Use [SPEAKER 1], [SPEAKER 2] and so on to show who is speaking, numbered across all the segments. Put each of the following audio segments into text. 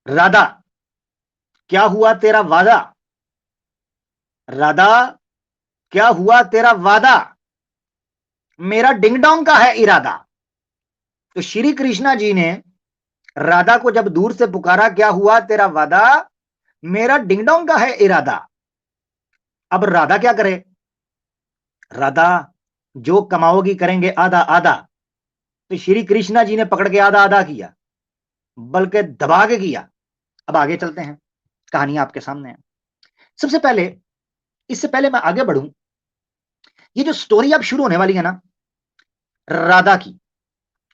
[SPEAKER 1] राधा, क्या हुआ तेरा वादा? राधा, क्या हुआ तेरा वादा? मेरा डिंग डोंग का है इरादा। तो श्री कृष्णा जी ने राधा को जब दूर से पुकारा, क्या हुआ तेरा वादा, मेरा डिंग डोंग का है इरादा। अब राधा क्या करे? राधा, जो कमाओगी करेंगे आधा आधा। तो श्री कृष्णा जी ने पकड़ के आधा आधा किया, बल्कि दबा के किया। अब आगे चलते हैं, कहानी आपके सामने है। सबसे पहले, इससे पहले मैं आगे बढ़ूं, ये जो स्टोरी अब शुरू होने वाली है ना, राधा की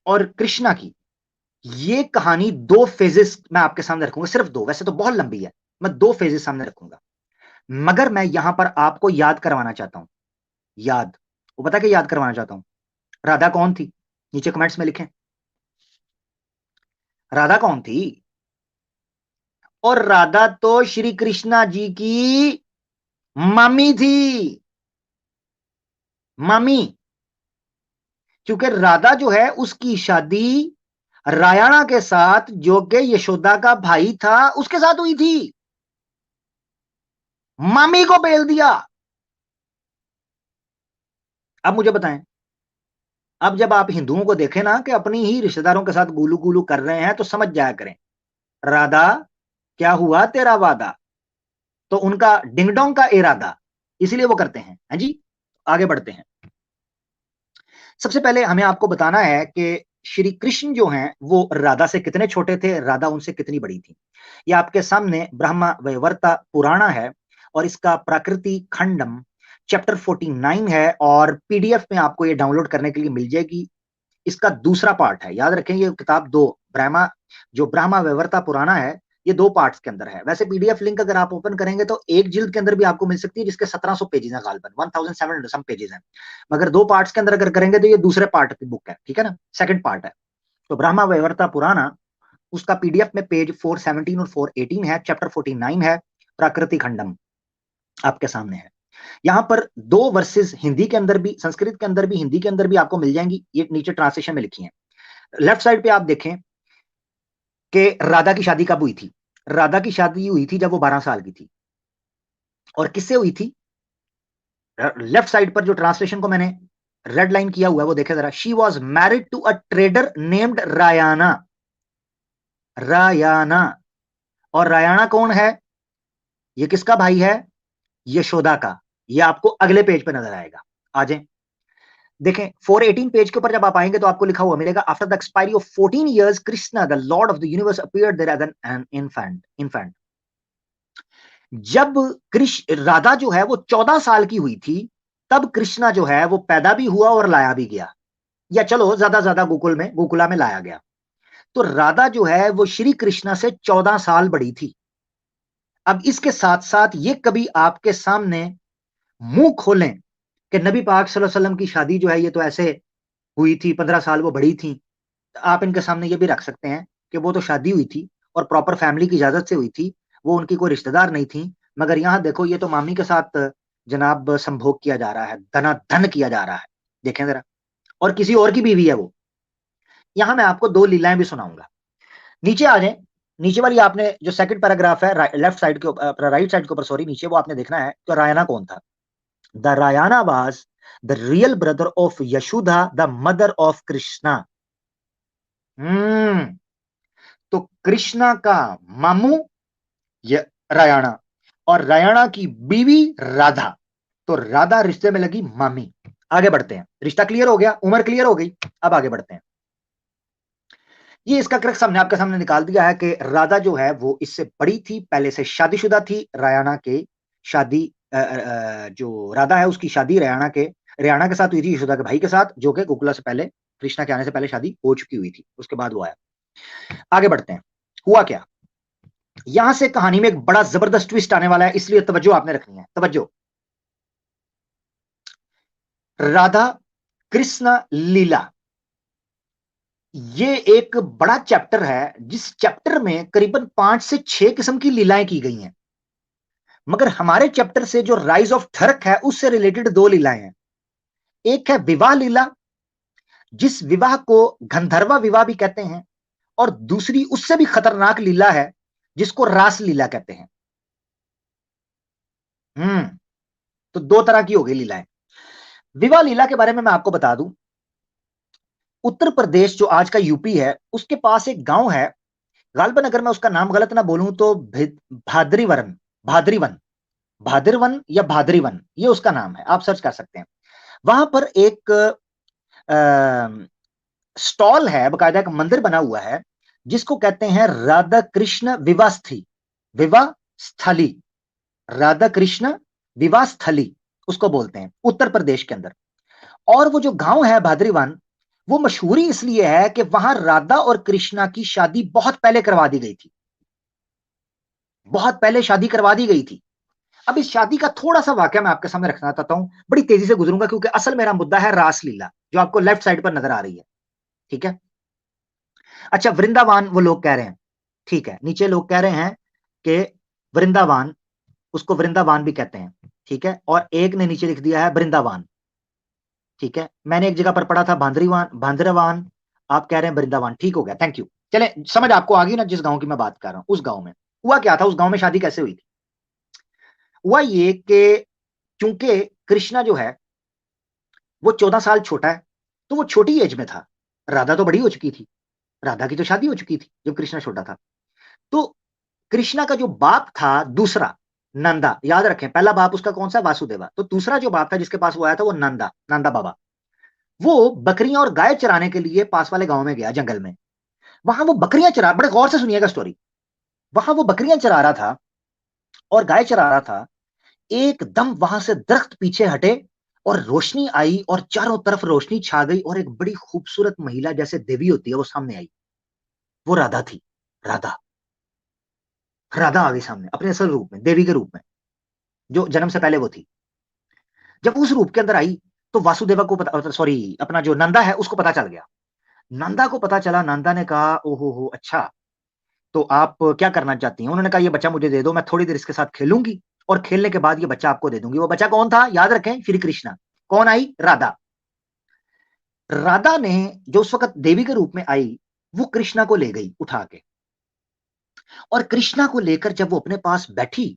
[SPEAKER 1] और कृष्णा की, ये कहानी दो फेजेस मैं आपके सामने रखूंगा, सिर्फ दो, वैसे तो बहुत लंबी है, मैं दो फेजेस सामने रखूंगा। मगर मैं यहां पर आपको याद करवाना चाहता हूं, याद, वो बता के याद करवाना चाहता हूं, राधा कौन थी? नीचे कमेंट्स में लिखें, राधा कौन थी? और राधा तो श्री कृष्णा जी की मम्मी थी, मम्मी। क्योंकि राधा जो है उसकी शादी रायणा के साथ, जो कि यशोदा का भाई था, उसके साथ हुई थी। मम्मी को बेल दिया। अब मुझे बताएं, अब जब आप हिंदुओं को देखें ना कि अपनी ही रिश्तेदारों के साथ गुलू गुलू कर रहे हैं, तो समझ जाया करें, राधा, क्या हुआ तेरा वादा। तो उनका डिंगडोंग का इरादा, इसलिए वो करते हैं। हाँ जी, आगे बढ़ते हैं। सबसे पहले हमें आपको बताना है कि श्री कृष्ण जो हैं वो राधा से कितने छोटे थे, राधा उनसे कितनी बड़ी थी। ये आपके सामने ब्रह्मा वैवर्ता पुराणा है, और इसका प्रकृति खंडम चैप्टर 49 है, और पीडीएफ में आपको ये डाउनलोड करने के लिए मिल जाएगी। इसका दूसरा पार्ट है, याद रखें ये किताब दो, ब्रह्मा, जो ब्रह्मा वैवर्ता पुराना है, ये दो पार्ट्स के अंदर है। वैसे पीडीएफ लिंक अगर आप ओपन करेंगे तो एक जिल्द के अंदर भी आपको मिल सकती है, जिसके 1700 पेजेस हैं, गालबन 1700 सम पेजेस हैं। मगर दो पार्ट्स के अंदर अगर करेंगे तो ये दूसरे पार्ट की बुक है, ठीक है ना, सेकंड पार्ट है। तो ब्रह्मा वैवर्ता पुराना, उसका पीडीएफ में पेज 417 और 418 है, चैप्टर 49 है, प्राकृतिक खंडम आपके सामने है। यहां पर दो वर्सेस हिंदी के अंदर भी, संस्कृत के अंदर भी, हिंदी के अंदर भी आपको मिल जाएंगी, ये नीचे ट्रांसलेशन में लिखी है। लेफ्ट साइड पे आप देखें कि राधा की शादी कब हुई थी। राधा की शादी हुई थी जब वो 12 साल की थी। और किससे हुई थी? लेफ्ट साइड पर जो ट्रांसलेशन को मैंने रेड लाइन किया हुआ है वो देखे जरा, she was married to a trader named Rayana. Rayana, और रायाना कौन है? ये किसका भाई है? यशोदा का। ये आपको अगले पेज पे नजर आएगा। आ जाए, देखें 418 पेज के ऊपर जब आप आएंगे तो आपको लिखा हुआ मिलेगा, after the expiry of 14 years Krishna the lord of the universe appeared there as an infant. जब कृष्ण, राधा जो है वो 14 साल की हुई थी, तब कृष्णा जो है वो पैदा भी हुआ और लाया भी गया, या चलो ज्यादा ज्यादा गोकुला में लाया गया। तो राधा जो है वो श्री कृष्णा से 14 साल बड़ी थी। अब इसके साथ साथ ये कभी आपके सामने मुंह खोलें कि नबी पाक सल्लल्लाहु अलैहि वसल्लम की शादी जो है ये तो ऐसे हुई थी, 15 साल वो बड़ी थी, आप इनके सामने ये भी रख सकते हैं कि वो तो शादी हुई थी और प्रॉपर फैमिली की इजाजत से हुई थी, वो उनकी कोई रिश्तेदार नहीं थी। मगर यहां देखो, ये तो मामी के साथ जनाब संभोग किया जा रहा है, धनाधन किया जा रहा है, देखें जरा, और किसी और की बीवी है वो। यहां मैं आपको दो लीलाएं भी सुनाऊंगा। नीचे आ जाए, नीचे वाली आपने जो सेकंड पैराग्राफ है लेफ्ट साइड के ऊपर, राइट साइड के ऊपर सॉरी, नीचे वो आपने देखना है तो रायना कौन था। The Rayana was the real brother of Yashoda the mother of Krishna. Hmm, तो कृष्णा का मामू ये रायणा, और रायणा की बीवी राधा। तो राधा रिश्ते में लगी मामी। आगे बढ़ते हैं, रिश्ता क्लियर हो गया, उम्र क्लियर हो गई। अब आगे बढ़ते हैं। ये इसका क्रक्स हमने आपके सामने निकाल दिया है कि राधा जो है वो इससे बड़ी थी, पहले से शादीशुदा थी। रायणा के शादी जो राधा है उसकी शादी रायणा के साथ हुई थी, यशोदा के भाई के साथ, जो कि गोकुला से पहले, कृष्णा के आने से पहले शादी हो चुकी हुई थी, उसके बाद वो आया। आगे बढ़ते हैं। हुआ क्या, यहां से कहानी में एक बड़ा जबरदस्त ट्विस्ट आने वाला है, इसलिए तवज्जो आपने रखनी है, तवज्जो। राधा कृष्ण लीला, ये एक बड़ा चैप्टर है, जिस चैप्टर में करीबन 5 से 6 किस्म की लीलाएं की गई हैं। मगर हमारे चैप्टर से जो राइज ऑफ ठरक है उससे रिलेटेड दो लीलाएं हैं। एक है विवाह लीला, जिस विवाह को गंधर्वा विवाह भी कहते हैं, और दूसरी उससे भी खतरनाक लीला है, जिसको रासलीला कहते हैं। तो दो तरह की हो गई लीलाएं। विवाह लीला के बारे में मैं आपको बता दूं, उत्तर प्रदेश जो आज का यूपी है, उसके पास एक गांव है, गालबन अगर मैं उसका नाम गलत ना बोलूं तो भाद्रीवरन, भाद्रीवन, भाद्रवन या भाद्रीवन, ये उसका नाम है, आप सर्च कर सकते हैं। वहां पर एक स्टॉल है, बकायदा एक मंदिर बना हुआ है, जिसको कहते हैं राधा कृष्ण विवाह स्थली, विवाह स्थली, राधा कृष्ण विवाह स्थली उसको बोलते हैं, उत्तर प्रदेश के अंदर। और वो जो गांव है भाद्रीवन, वो मशहूरी इसलिए है कि वहां राधा और कृष्णा की शादी बहुत पहले करवा दी गई थी, बहुत पहले शादी करवा दी गई थी। अब इस शादी का थोड़ा सा वाकया मैं आपके सामने रखना चाहता हूं, बड़ी तेजी से गुजरूंगा क्योंकि असल मेरा मुद्दा है रासलीला, जो आपको लेफ्ट साइड पर नजर आ रही है। ठीक है, अच्छा वृंदावन वो लोग कह रहे हैं, ठीक है, नीचे लोग कह रहे हैं कि वृंदावन, उसको वृंदावन भी कहते हैं, ठीक है, और एक ने नीचे लिख दिया है वृंदावन। ठीक है, मैंने एक जगह पर पढ़ा था भांद्रीवान, भांद्रवान, आप कह रहे हैं वृंदावन, ठीक हो गया, थैंक यू। चले, समझ आपको आ गई ना जिस गांव की मैं बात कर रहा हूं, उस गांव में हुआ क्या था, उस गांव में शादी कैसे हुई थी। हुआ ये कि चूंकि कृष्णा जो है वो 14 साल छोटा है, तो वो छोटी एज में था, राधा तो बड़ी हो चुकी थी, राधा की तो शादी हो चुकी थी जब कृष्णा छोटा था। तो कृष्णा का जो बाप था दूसरा, नंदा, याद रखें पहला बाप उसका कौन सा, वासुदेवा, तो दूसरा जो बाप था जिसके पास वो आया था वो नंदा, नंदा बाबा। वो बकरियां और गाय चराने के लिए पास वाले गांव में गया, जंगल में। वहां वो बकरियां चरा, बड़े गौर से सुनिएगा स्टोरी, वहां वो बकरियां चरा रहा था और गाय चरा रहा था, एकदम वहां से दरख्त पीछे हटे और रोशनी आई और चारों तरफ रोशनी छा गई और एक बड़ी खूबसूरत महिला जैसे देवी होती है वो सामने आई। वो राधा थी, राधा, राधा आ गई सामने अपने असल रूप में, देवी के रूप में, जो जन्म से पहले वो थी। जब उस रूप के अंदर आई तो वासुदेवा को पता, सॉरी अपना जो नंदा है उसको पता चल गया। नंदा को पता चला, नंदा ने कहा ओहो हो अच्छा, तो आप क्या करना चाहती हैं। उन्होंने कहा ये बच्चा मुझे दे दो, मैं थोड़ी देर इसके साथ खेलूंगी और खेलने के बाद ये बच्चा आपको दे दूंगी। वो बच्चा कौन था, याद रखें, श्री कृष्णा। कौन आई, राधा। राधा ने जो उस वक्त देवी के रूप में आई, वो कृष्णा को ले गई उठा के, और कृष्णा को लेकर जब वो अपने पास बैठी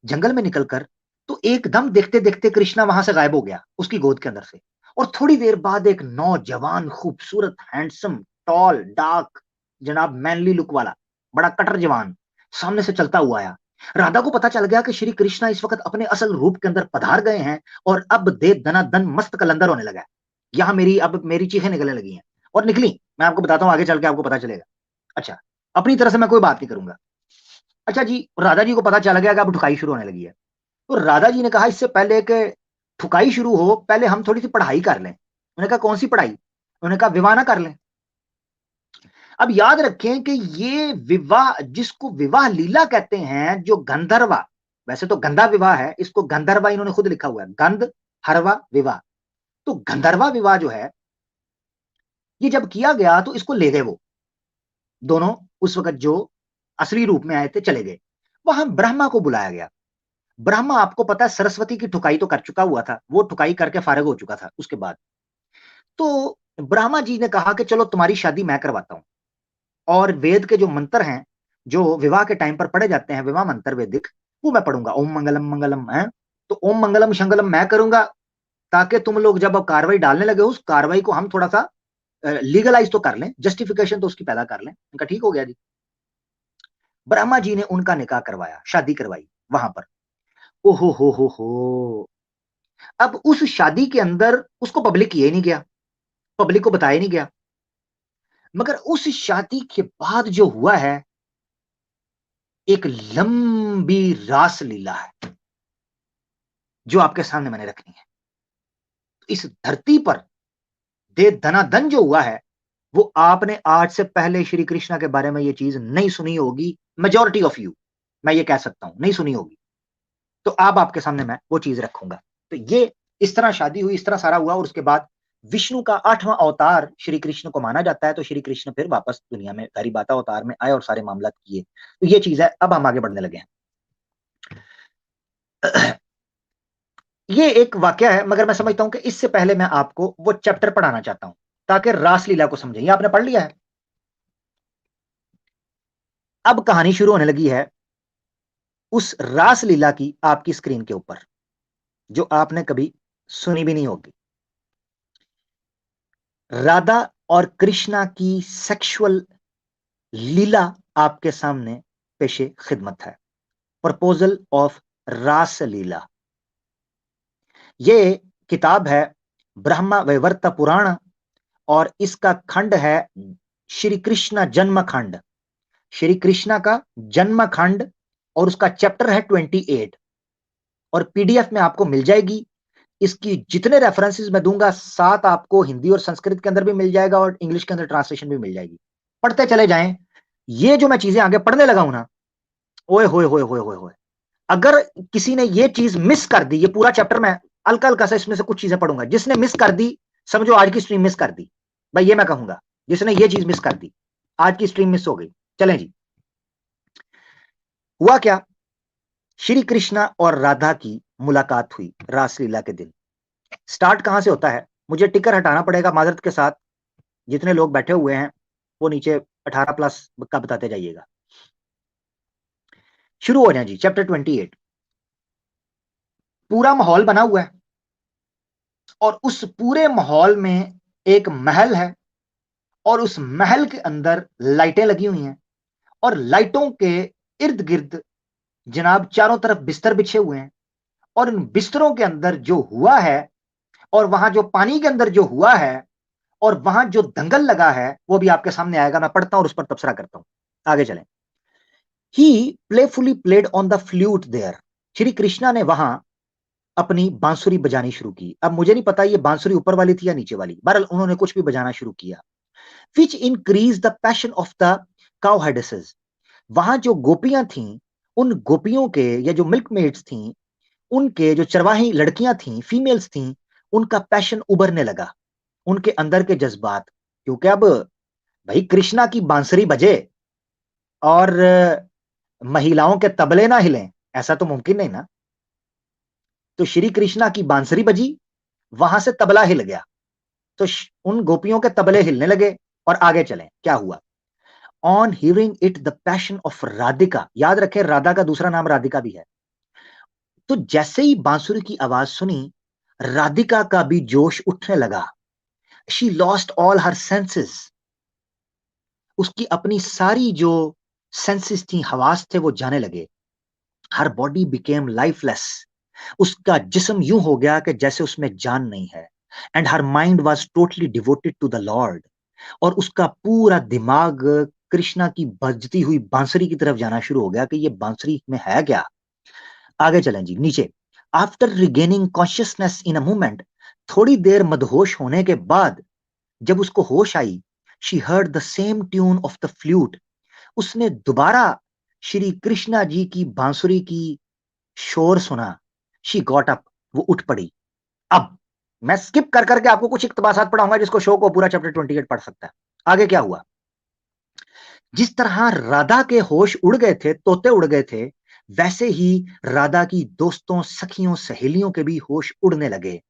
[SPEAKER 1] जंगल में निकलकर, तो एकदम देखते देखते कृष्णा वहां से गायब हो गया उसकी गोद के अंदर से। और थोड़ी देर बाद एक नौजवान खूबसूरत हैंडसम टॉल डार्क, जनाब मैनली लुक वाला बड़ा कटर जवान सामने से चलता हुआ आया। राधा को पता चल गया कि श्री कृष्णा इस वक्त अपने असल रूप के अंदर पधार गए हैं और अब दे दनादन मस्त कलंदर होने लगा है। यहां मेरी अब मेरी चीखें निकलने लगी हैं और निकली, मैं आपको बताता हूं, आगे चल के आपको पता चलेगा। अच्छा, अपनी तरह से मैं कोई बात नहीं करूंगा। अच्छा जी, राधा जी को पता चल गया कि अब ठुकाई शुरू होने लगी है। तो राधा जी ने कहा इससे पहले कि ठुकाई शुरू हो, पहले हम थोड़ी सी पढ़ाई कर लें। उन्होंने कहा कौन सी पढ़ाई, उन्होंने कहा विवाह ना कर लें। अब याद रखें कि ये विवाह, जिसको विवाह लीला कहते हैं, जो गंधर्वा, वैसे तो गंधा विवाह है, इसको गंधर्वा इन्होंने खुद लिखा हुआ है, गंध हरवा विवाह। तो गंधर्वा विवाह जो है, ये जब किया गया तो इसको ले गए वो दोनों, उस वक्त जो असली रूप में आए थे चले गए। वहां ब्रह्मा को बुलाया गया। ब्रह्मा, आपको पता है, सरस्वती की ठुकाई तो कर चुका हुआ था, वो ठुकाई करके फारिग हो चुका था उसके बाद। तो ब्रह्मा जी ने कहा कि चलो तुम्हारी शादी मैं करवाता हूं, और वेद के जो मंत्र हैं जो विवाह के टाइम पर पढ़े जाते हैं, विवाह मंत्र वैदिक, वो मैं पढ़ूंगा, ओम मंगलम मंगलम है। तो ओम मंगलम शंगलम मैं करूंगा, ताकि तुम लोग जब अब कार्रवाई डालने लगे हो, उस कार्रवाई को हम थोड़ा सा लीगलाइज तो कर लें, जस्टिफिकेशन तो उसकी पैदा कर लें। उनका ठीक हो गया जी। ब्रह्मा जी ने उनका निकाह करवाया, शादी करवाई वहां पर। ओहो हो, अब उस शादी के अंदर उसको पब्लिक किया ही नहीं गया, पब्लिक को बताया नहीं गया, मगर उस शादी के बाद जो हुआ है, एक लंबी रास लीला है जो आपके सामने मैंने रखनी है। इस धरती पर दे दनादन जो हुआ है, वो आपने आज से पहले श्री कृष्णा के बारे में ये चीज नहीं सुनी होगी, मेजॉरिटी ऑफ यू, मैं ये कह सकता हूं नहीं सुनी होगी। तो अब आपके सामने मैं वो चीज रखूंगा। तो ये इस तरह शादी हुई, इस तरह सारा हुआ, और उसके बाद विष्णु का 8वां अवतार श्री कृष्ण को माना जाता है। तो श्री कृष्ण फिर वापस दुनिया में हरि बाता अवतार में आए और सारे मामला किए। तो ये चीज है, अब हम आगे बढ़ने लगे हैं। ये एक वाक्य है, मगर मैं समझता हूं कि इससे पहले मैं आपको वो चैप्टर पढ़ाना चाहता हूं ताकि रासलीला को समझें। ये आपने पढ़ लिया है। अब कहानी शुरू होने लगी है उस रासलीला की आपकी स्क्रीन के ऊपर, जो आपने कभी सुनी भी नहीं होगी। राधा और कृष्णा की सेक्सुअल लीला आपके सामने पेशे खिदमत है। प्रपोजल ऑफ रासलीला। ये किताब है ब्रह्मा वैवर्त पुराण और इसका खंड है श्री कृष्ण जन्म खंड, श्री कृष्णा का जन्म खंड, और उसका चैप्टर है 28 और पीडीएफ में आपको मिल जाएगी। इसकी जितने रेफरेंसेस मैं दूंगा, साथ आपको हिंदी और संस्कृत के अंदर भी मिल जाएगा और इंग्लिश के अंदर ट्रांसलेशन भी मिल जाएगी। पढ़ते चले जाएं। ये जो मैं चीजें आगे पढ़ने लगा हूं ना, ओए होए होए होए होए होए, अगर किसी ने ये चीज मिस कर दी, ये पूरा चैप्टर मैं हल्का हल्का सा इसमें से कुछ चीजें पढ़ूंगा, जिसने मिस कर दी समझो आज की स्ट्रीम मिस कर दी भाई, ये मैं कहूंगा, जिसने ये चीज मिस कर दी आज की स्ट्रीम मिस हो गई। चलें जी, हुआ क्या, श्री कृष्णा और राधा की मुलाकात हुई रासलीला के दिन। स्टार्ट कहां से होता है, मुझे टिकर हटाना पड़ेगा माजरत के साथ, जितने लोग बैठे हुए हैं वो नीचे 18+ का बताते जाइएगा। शुरू हो जाए जी, चैप्टर 28। पूरा माहौल बना हुआ है और उस पूरे माहौल में एक महल है और उस महल के अंदर लाइटें लगी हुई हैं और लाइटों के इर्द गिर्द जनाब चारों तरफ बिस्तर बिछे हुए हैं और इन बिस्तरों के अंदर जो हुआ है और वहां जो पानी के अंदर जो हुआ है और वहां जो दंगल लगा है वो भी आपके सामने आएगा। मैं पढ़ता हूं और उस पर तबसरा करता हूं। आगे चलें। He playfully played on the flute there. Shri Krishna ने वहां अपनी बांसुरी बजानी शुरू की। अब मुझे नहीं पता ये बांसुरी ऊपर वाली थी या नीचे वाली, बहरहाल उन्होंने कुछ भी बजाना शुरू किया। Which increase the passion of the cowherdesses. वहां जो गोपियां थीं, उन गोपियों के या जो मिल्क मेड्स थीं, उनके जो चरवाही लड़कियां थीं, फीमेल्स थीं, उनका पैशन उभरने लगा, उनके अंदर के जज्बात। क्योंकि अब भाई कृष्णा की बांसुरी बजे और महिलाओं के तबले ना हिलें, ऐसा तो मुमकिन नहीं ना। तो श्री कृष्णा की बांसुरी बजी, वहां से तबला हिल गया, तो उन गोपियों के तबले हिलने लगे। और आगे चलें, क्या हुआ। On hearing it the passion of Radhika, याद रखें राधा का दूसरा नाम राधिका भी है। तो जैसे ही बांसुरी की आवाज सुनी, राधिका का भी जोश उठने लगा। She lost all her senses. उसकी अपनी सारी जो सेंसेस थी, हवास थे, वो जाने लगे। हर बॉडी बिकेम लाइफलेस। उसका जिस्म यूं हो गया कि जैसे उसमें जान नहीं है। And her mind was totally devoted to the lord. और उसका पूरा दिमाग कृष्णा की बजती हुई बांसुरी की तरफ जाना शुरू हो गया कि ये बांसुरी में है क्या। आगे चलें जी, नीचे। After regaining consciousness in a moment, थोड़ी देर मदहोश होने के बाद जब उसको होश आई, she heard the same tune of the flute. उसने दोबारा श्री कृष्णा जी की बांसुरी की शोर सुना। शी गॉट अप, वो उठ पड़ी। अब मैं स्किप कर करके आपको कुछ इक्तबासात पढ़ाऊंगा, जिसको शो को पूरा चैप्टर 28 पढ़ सकता है। आगे क्या हुआ। जिस तरह राधा के होश उड़ गए थे, तोते उड़ गए थे, वैसे ही राधा की दोस्तों, सखियों, सहेलियों के भी होश उड़ने लगे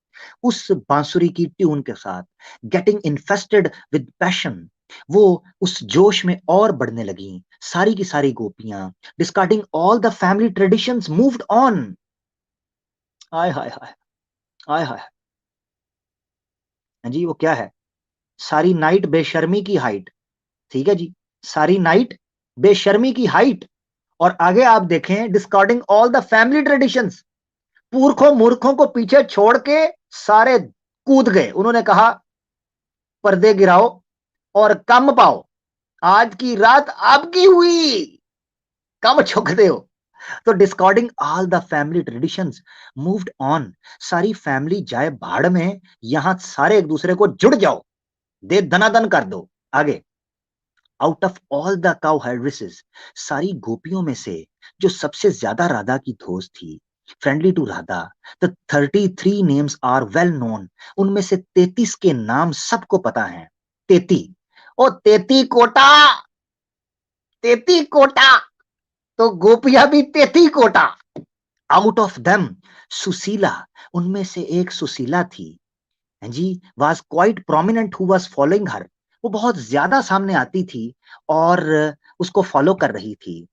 [SPEAKER 1] उस बांसुरी की ट्यून के साथ। गेटिंग इन्फेस्टेड विद पैशन, वो उस जोश में और बढ़ने लगी। सारी की सारी गोपियां, discarding all the family traditions, moved on. आय हाय हाय, आय हाय। हाँ जी, वो क्या है, सारी नाइट बेशर्मी की हाइट। ठीक है जी, सारी नाइट बेशर्मी की हाइट। और आगे आप देखें, discarding all the family traditions, पुरखों मूर्खों को पीछे छोड़ के सारे कूद गए। उन्होंने कहा पर्दे गिराओ और कम पाओ, आज की रात आपकी हुई, कम झुकते हो। तो discarding all the family traditions, moved on. सारी फैमिली जाए भाड़ में, यहां सारे एक दूसरे को जुड़ जाओ, दे दनादन कर दो। आगे। Out of all the cowherdesses, सारी गोपियों में से जो सबसे ज्यादा राधा की दोस्त थी, friendly to Radha, the 33 names are well known. उनमें से 33 के नाम सबको पता है। 33, ओ 33 कोटा, 33 कोटा, तो गोपियां भी 33 कोटा। आउट ऑफ देम सुशीला, उनमें से एक सुशीला थी जी, was quite prominent who was following her। वो बहुत ज्यादा सामने आती थी और उसको फॉलो कर रही थी।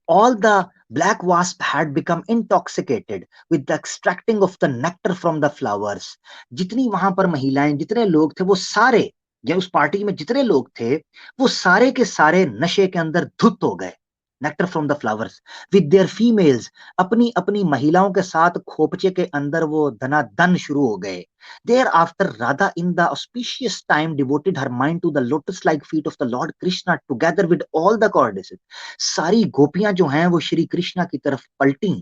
[SPEAKER 1] All the black wasp had become intoxicated with the extracting of the nectar from the flowers. जितनी वहां पर महिलाएं, जितने लोग थे, वो सारे, या उस पार्टी में जितने लोग थे, वो सारे के सारे नशे के अंदर धुत हो गए। Nectar from the flowers with their females, अपनी अपनी महिलाओं के साथ खोपचे के अंदर वो धनाधन शुरू हो गए। Thereafter, Radha, in the auspicious time, devoted her mind to the lotus-like feet of the Lord Krishna, together with all the goddesses. सारी गोपियां जो हैं वो श्री कृष्णा की तरफ पलटी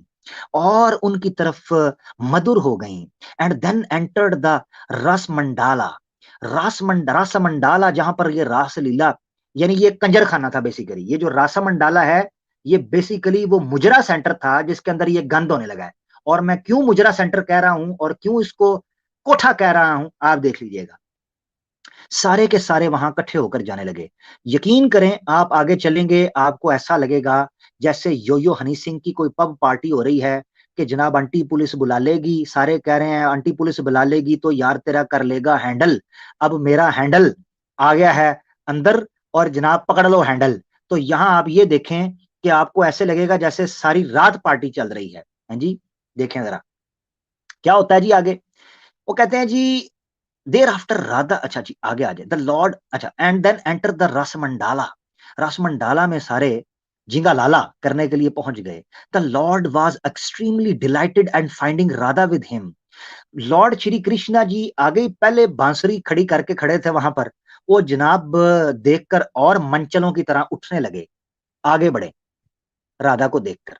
[SPEAKER 1] और उनकी तरफ मधुर हो गईं। एंड देन एंटर्ड द रस मंडाला, रास मंडाला, जहां पर ये रास लीला, यानी ये कंजर खाना था बेसिकली। ये जो रास मंडाला है, ये बेसिकली वो मुजरा सेंटर था जिसके अंदर ये गंद होने लगा है। और मैं क्यों मुजरा सेंटर कह रहा हूं और क्यों इसको कोठा कह रहा हूं, आप देख लीजिएगा। सारे के सारे वहां इकट्ठे होकर जाने लगे। यकीन करें, आप आगे चलेंगे, आपको ऐसा लगेगा जैसे यो यो हनी सिंह की कोई पब पार्टी हो रही है कि जनाब आंटी पुलिस बुला लेगी। सारे कह रहे हैं आंटी पुलिस बुला लेगी तो यार तेरा कर लेगा हैंडल। अब मेरा हैंडल आ गया है अंदर और जनाब पकड़ लो हैंडल। तो यहां आप ये देखें कि आपको ऐसे लगेगा जैसे सारी रात पार्टी चल रही है। हैं जी, देखें जरा क्या होता है जी आगे। वो कहते हैं जी, देर आफ्टर राधा, अच्छा जी आगे आ जाए, द लॉर्ड, अच्छा, and then enter the Rasamandala. Rasamandala में सारे झिंगा लाला करने के लिए पहुंच गए। The lord was extremely delighted and finding Radha with him. Lord Shri Krishna ji आगे ही पहले बांसुरी खड़ी करके खड़े थे वहां पर। वो जनाब देखकर और मंचलों की तरह उठने लगे, आगे बढ़े राधा को देखकर।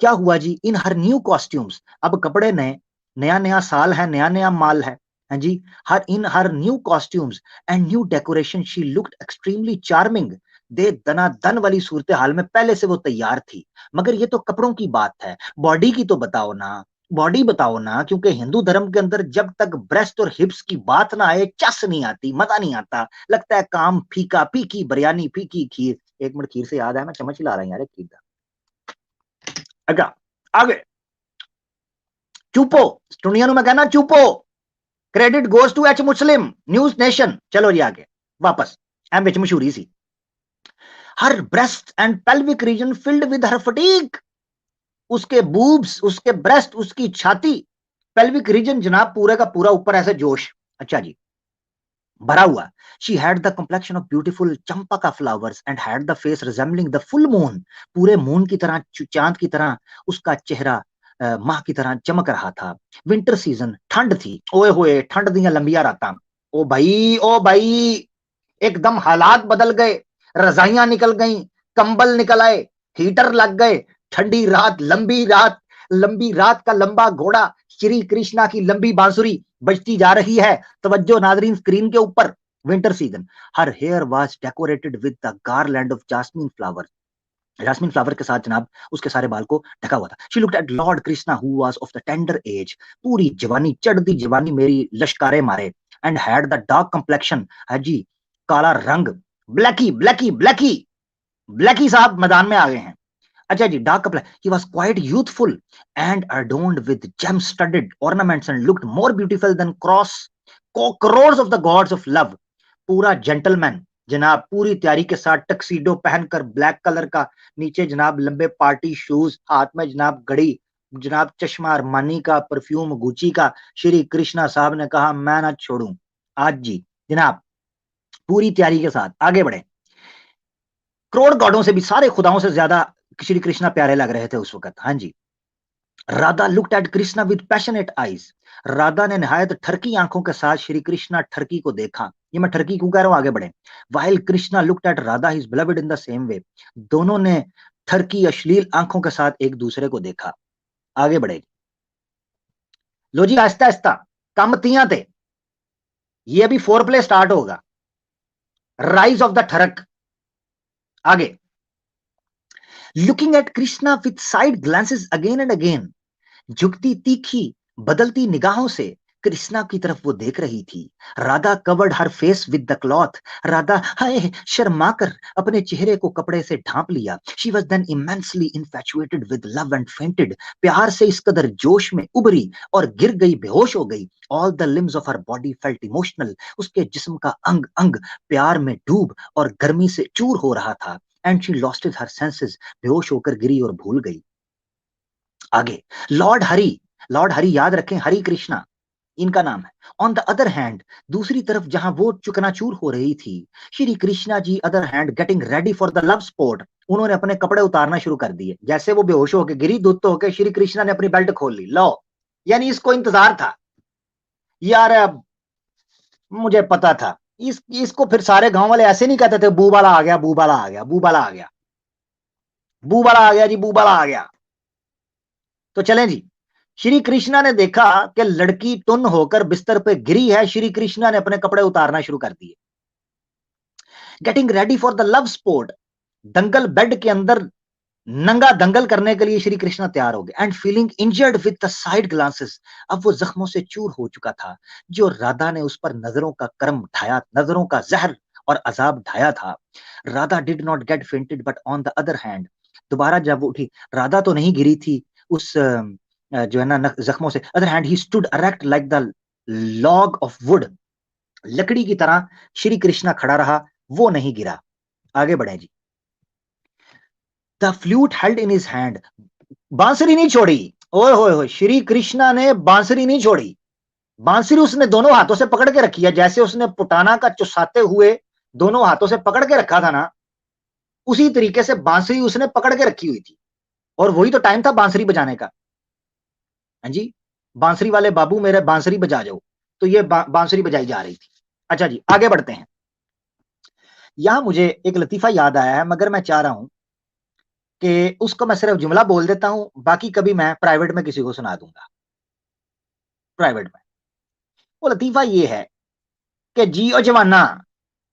[SPEAKER 1] क्या हुआ जी, इन हर न्यू कॉस्ट्यूम्स, अब कपड़े नए, नया नया साल है, नया नया माल है। हाँ जी, her in her new costumes and new decoration she looked extremely charming. दे दनादन वाली सूरत हाल में पहले से वो तैयार थी। मगर ये तो कपड़ों की बात है, बॉडी की तो बताओ ना, बॉडी बताओ ना, क्योंकि हिंदू धर्म के अंदर जब तक ब्रेस्ट और हिप्स की बात ना आए, चस नहीं आती, मजा नहीं आता, लगता है काम फीका, फीकी बिरयानी, फीकी खीर। एक मिनट, खीर से याद है, मैं चम्मच ही ला रहा हूं यार, एक खीर का। अच्छा, आगे चुपो, दुनिया नु मैं कहना चुपो। Credit goes to H Muslim News Nation. चलो जी आगे वापस, एम विच मशहूरी सी। Her breast and pelvic region filled with her fatigue. उसके बूब्स, उसके ब्रेस्ट, उसकी छाती, पेल्विक रीजन जनाब पूरे का पूरा ऊपर ऐसे जोश, अच्छा जी, भरा हुआ। She had the complexion of beautiful Champa flowers and had the face resembling the full moon. पूरे मून की तरह, चांद की तरह उसका चेहरा माह की तरह चमक रहा था। विंटर सीजन, ठंड थी, ओए होए ठंड दियां लंबिया रातां। ओ भाई, ओ भाई, एकदम हालात बदल गए। रजाइयां निकल गईं, कंबल निकल आए, हीटर लग गए। ठंडी रात, लंबी रात, लंबी रात का लंबा घोड़ा, श्री कृष्णा की लंबी बांसुरी बजती जा रही है। तवज्जो नाजरीन स्क्रीन के ऊपर। Winter season, her hair was decorated with the garland of jasmine flower. Jasmine flower के साथ जनाब उसके सारे बाल को ढका हुआ था। She looked at lord Krishna who was of the tender age. पूरी जवानी, चढ़ती जवानी मेरी लश्कारे मारे। And had the dark complexion, हाजी काला रंग। ब्लैकी ब्लैकी ब्लैकी, ब्लैकी साहब मैदान में आ गए हैं। अच्छा जी, डार्क कपड़ा, he was quite youthful and adorned with gem studded ornaments and looked more beautiful than crores of the gods of love। पूरा जेंटलमैन जनाब, पूरी तैयारी के साथ टक्सीडो पहनकर, ब्लैक कलर का, नीचे जनाब लंबे पार्टी शूज, हाथ में जनाब घड़ी, जनाब चश्मा अरमानी का, परफ्यूम गुची का। श्री कृष्णा साहब ने कहा मैं ना छोड़ूं आज जी जनाब, पूरी तैयारी के साथ आगे बढ़े। करोड़ गॉडों से भी, सारे खुदाओं से ज्यादा श्री कृष्णा प्यारे लग रहे थे उस वक्त। हाँ जी, Radha looked at Krishna with passionate eyes. Radha ने निहायत ठरकी आंखों के साथ श्री कृष्णा ठरकी को देखा। ये मैं ठरकी क्यों कह रहा हूं, आगे बढ़े। While Krishna looked at Radha his beloved in the same way. दोनों ने ठरकी अश्लील आंखों के साथ एक दूसरे को देखा, आगे बढ़े। लो जी, आहिस्ता आहिस्ता कम तियां थे, ये अभी फोर प्ले स्टार्ट होगा। राइज ऑफ द ठरक, आगे। Looking at Krishna with side glances again and again. झुकती तीखी बदलती निगाहों से कृष्णा की तरफ वो देख रही थी। Radha covered her face with the cloth. Radha हाय शर्मा कर अपने चेहरे को कपड़े से ढांप लिया। She was then immensely infatuated with love and fainted. प्यार से इस कदर जोश में उभरी और गिर गई, बेहोश हो गई। All the limbs of her body felt emotional. उसके जिस्म का अंग अंग प्यार में डूब और गर्मी से चूर हो रहा था। And she lost her senses. बेहोश होकर गिरी और भूल गई। आगे लॉर्ड हरि याद रखें, हरि कृष्णा इनका नाम है। ऑन द अदर हैंड, दूसरी तरफ जहां वो चुकनाचूर हो रही थी, Shri Krishna ji other hand getting ready for the love sport. उन्होंने अपने कपड़े उतारना शुरू कर दिए। जैसे वो बेहोश होकर गिरी, दुत्त होकर श्री कृष्णा ने अपनी बेल्ट खोल ली। लो, यानी इसको इंतजार था यार। अब मुझे पता था इसको फिर सारे गांव वाले ऐसे नहीं कहते थे, बूबाला आ गया, बूबाला आ गया, बूबाला आ गया, बूबाला आ गया जी, बूबाला आ गया। तो चलें जी। श्री कृष्णा ने देखा कि लड़की टुन होकर बिस्तर पे गिरी है। श्री कृष्णा ने अपने कपड़े उतारना शुरू कर दिए। Getting ready for the love sport, Dangal bed के अंदर नंगा दंगल करने के लिए श्री कृष्णा तैयार हो गए। And feeling injured with the side glances, अब वो जख्मों से चूर हो चुका था जो राधा ने उस पर नजरों का कर्म ढाया, नजरों का जहर और अजाब ढाया था। Radha did not gate fainted but on the other hand, दोबारा जब वो उठी, राधा तो नहीं गिरी थी उस जो है ना जख्मों से। Other hand he stood erect like the log of wood, लकड़ी की तरह श्री कृष्णा खड़ा रहा, वो नहीं गिरा। आगे बढ़े जी। The flute held in his hand, बांसुरी नहीं छोड़ी। ओए होए होए, श्री कृष्णा ने बांसुरी नहीं छोड़ी। बांसुरी उसने दोनों हाथों से पकड़ के रखी है। जैसे उसने पुटाना का चुसाते हुए दोनों हाथों से पकड़ के रखा था ना, उसी तरीके से बांसुरी उसने पकड़ के रखी हुई थी। और वही तो टाइम था बांसुरी बजाने का। हाँ जी, बांसुरी वाले बाबू मेरे बांसुरी बजा जाओ। तो ये बांसुरी बजाई जा रही थी। अच्छा जी, आगे बढ़ते हैं। यहां मुझे एक लतीफा याद आया है, मगर मैं चाह रहा हूं कि उसको मैं सिर्फ जुमला बोल देता हूं, बाकी कभी मैं प्राइवेट में किसी को सुना दूंगा। प्राइवेट में वो लतीफा ये है कि जियो जवाना